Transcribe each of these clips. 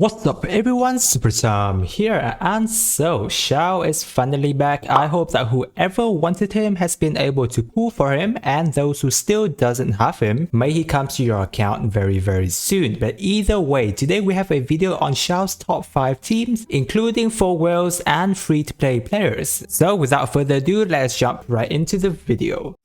What's up everyone, SuperaTom here, and so Xiao is finally back. I hope that whoever wanted him has been able to pull for him, and those who still doesn't have him, may he come to your account very soon. But either way, today we have a video on Xiao's top 5 teams, including 4 whales and free-to-play players. So without further ado, let's jump right into the video.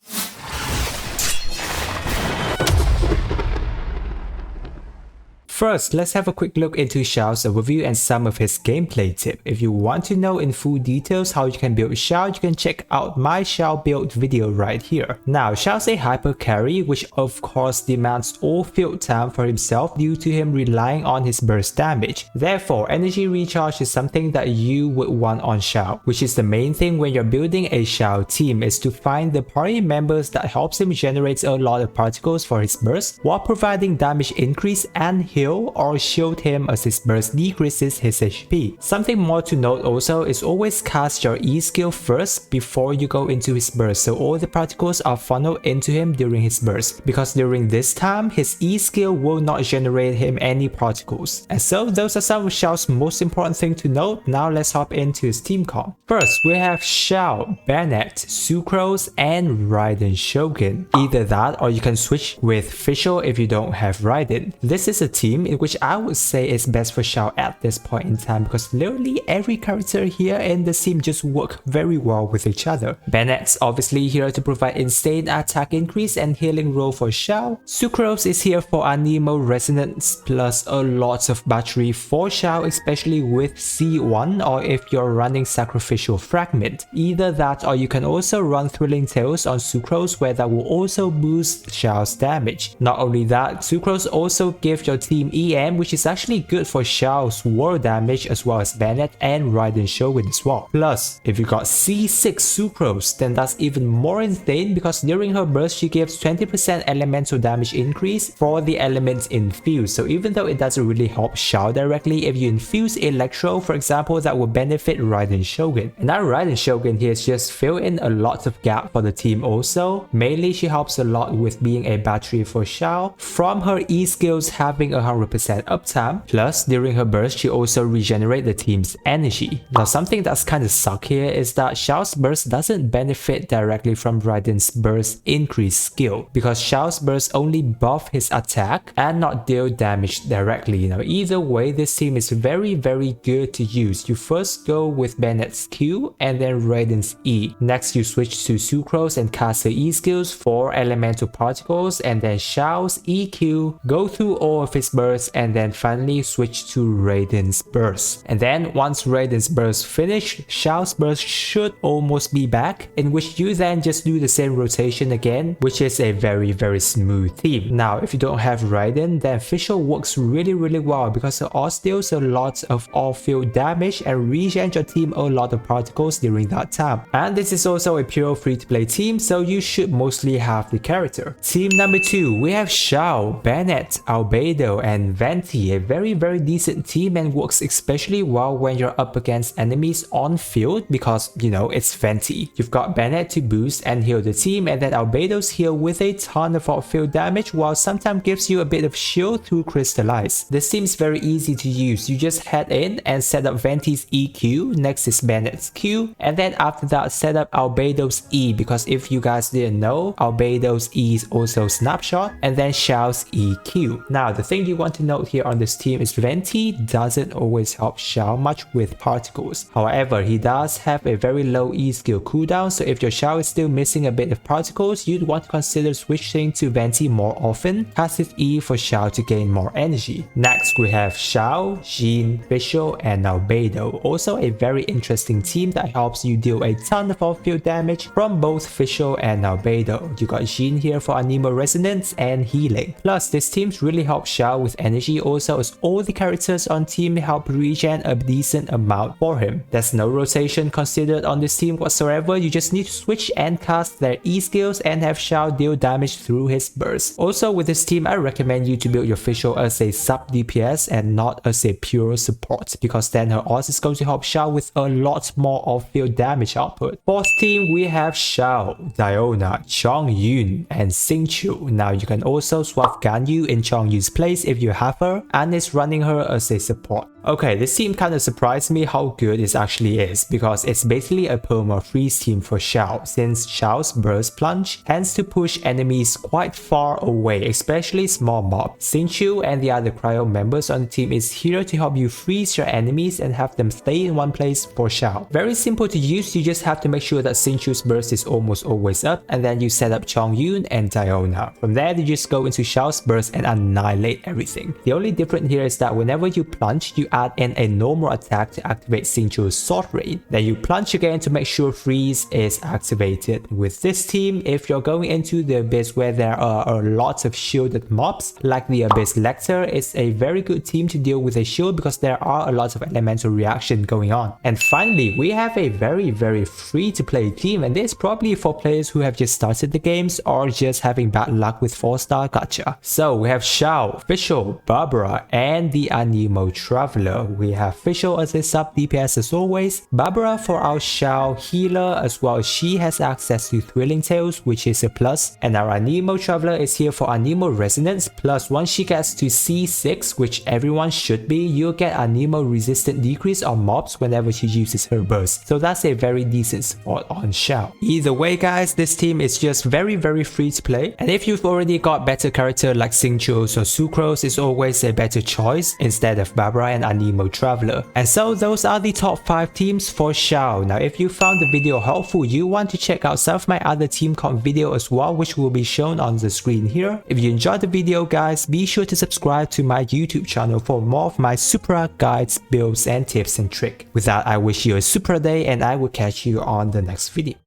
First, let's have a quick look into Xiao's overview and some of his gameplay tips. If you want to know in full details how you can build Xiao, you can check out my Xiao build video right here. Now, Xiao's a hyper carry, which of course demands all field time for himself due to him relying on his burst damage. Therefore, energy recharge is something that you would want on Xiao, which is the main thing when you're building a Xiao team, is to find the party members that helps him generate a lot of particles for his burst while providing damage increase and heal or shield him as his burst decreases his HP. Something more to note also is always cast your E skill first before you go into his burst, so all the particles are funneled into him during his burst, because during this time his E skill will not generate him any particles. And so those are some of Xiao's most important things to note. Now let's hop into his team comp. First, we have Xiao, Bennett, Sucrose, and Raiden Shogun. Either that or you can switch with Fischl if you don't have Raiden. This is a team in which I would say is best for Xiao at this point in time, because literally every character here in the team just work very well with each other. Bennett's obviously here to provide insane attack increase and healing role for Xiao. Sucrose is here for Animo Resonance plus a lot of battery for Xiao, especially with C1 or if you're running Sacrificial Fragment. Either that or you can also run Thrilling Tales on Sucrose, where that will also boost Xiao's damage. Not only that, Sucrose also gives your team EM, which is actually good for Xiao's war damage as well as Bennett and Raiden Shogun as well. Plus, if you got C6 Sucrose, then that's even more insane, because during her burst she gives 20% elemental damage increase for the elements infused. So even though it doesn't really help Xiao directly, if you infuse Electro for example, that will benefit Raiden Shogun. And now Raiden Shogun here is just fill in a lot of gap for the team also. Mainly she helps a lot with being a battery for Xiao from her E skills having 100% uptime, plus during her burst she also regenerates the team's energy. Now something that's kind of suck here is that Xiao's burst doesn't benefit directly from Raiden's burst increase skill, because Xiao's burst only buff his attack and not deal damage directly. Either way, this team is very good to use. You first go with Bennett's Q and then Raiden's E. Next you switch to Sucrose and cast her E skills for elemental particles, and then Xiao's EQ, go through all of his burst, and then finally switch to Raiden's burst. And then once Raiden's burst finished, Xiao's burst should almost be back, in which you then just do the same rotation again, which is a very smooth theme. Now if you don't have Raiden, then Fischl works really well, because it all deals a lot of all-field damage and regens your team a lot of particles during that time. And this is also a pure free-to-play team, so you should mostly have the character. Team number 2, we have Xiao, Bennett, Albedo, and Venti, a very decent team, and works especially well when you're up against enemies on field, because it's Venti. You've got Bennett to boost and heal the team, and then Albedo's heal with a ton of outfield damage, while sometimes gives you a bit of shield through Crystallize. This seems very easy to use. You just head in and set up Venti's EQ, next is Bennett's Q, and then after that set up Albedo's E, because if you guys didn't know, Albedo's E is also Snapshot, and then Xiao's EQ. Now the thing you want to note here on this team is Venti doesn't always help Xiao much with particles. However, he does have a very low E skill cooldown, so if your Xiao is still missing a bit of particles, you'd want to consider switching to Venti more often. Cast his E for Xiao to gain more energy. Next we have Xiao, Jin, Fischl, and Albedo. Also a very interesting team that helps you deal a ton of off-field damage from both Fischl and Albedo. You got Jin here for Animo Resonance and healing. Plus this team's really helps Xiao with energy also, as all the characters on team help regen a decent amount for him. There's no rotation considered on this team whatsoever. You just need to switch and cast their E skills and have Xiao deal damage through his burst. Also with this team, I recommend you to build your Fischl as a sub DPS and not as a pure support, because then her odds is going to help Xiao with a lot more off-field damage output. Fourth team, we have Xiao, Diona, Chongyun, and Xingqiu. Now you can also swap Ganyu in Chongyun's place if you have her and is running her as a support. Okay, this team kind of surprised me how good it actually is, because it's basically a perma freeze team for Xiao, since Xiao's burst plunge tends to push enemies quite far away, especially small mobs. Xingqiu and the other cryo members on the team is here to help you freeze your enemies and have them stay in one place for Xiao. Very simple to use, you just have to make sure that Xingqiu's burst is almost always up, and then you set up Chongyun and Diona. From there, you just go into Xiao's burst and annihilate everything. The only difference here is that whenever you plunge, you add in a normal attack to activate Xingqiu's sword rain. Then you plunge again to make sure freeze is activated. With this team, if you're going into the abyss where there are a lot of shielded mobs, like the Abyss Lecter, it's a very good team to deal with a shield because there are a lot of elemental reaction going on. And finally, we have a very free to play team, and this is probably for players who have just started the games or just having bad luck with 4-star gacha. So we have Xiao, Fischl, Barbara, and the Anemo Traveler. We have Fischl as a sub DPS as always, Barbara for our Xiao healer as well. She has access to Thrilling Tales, which is a plus, and our Anemo Traveler is here for Anemo Resonance, plus once she gets to C6, which everyone should be, you'll get Anemo resistant decrease on mobs whenever she uses her burst. So that's a very decent support on Xiao. Either way guys, this team is just very free to play, and if you've already got better character like Xingqiu or Sucrose, is always a better choice instead of Barbara and Anemo Traveler. And so those are the top 5 teams for Xiao. Now if you found the video helpful, you want to check out some of my other team comp video as well, which will be shown on the screen here. If you enjoyed the video guys, be sure to subscribe to my YouTube channel for more of my Supera guides, builds and tips and tricks. With that, I wish you a super day and I will catch you on the next video.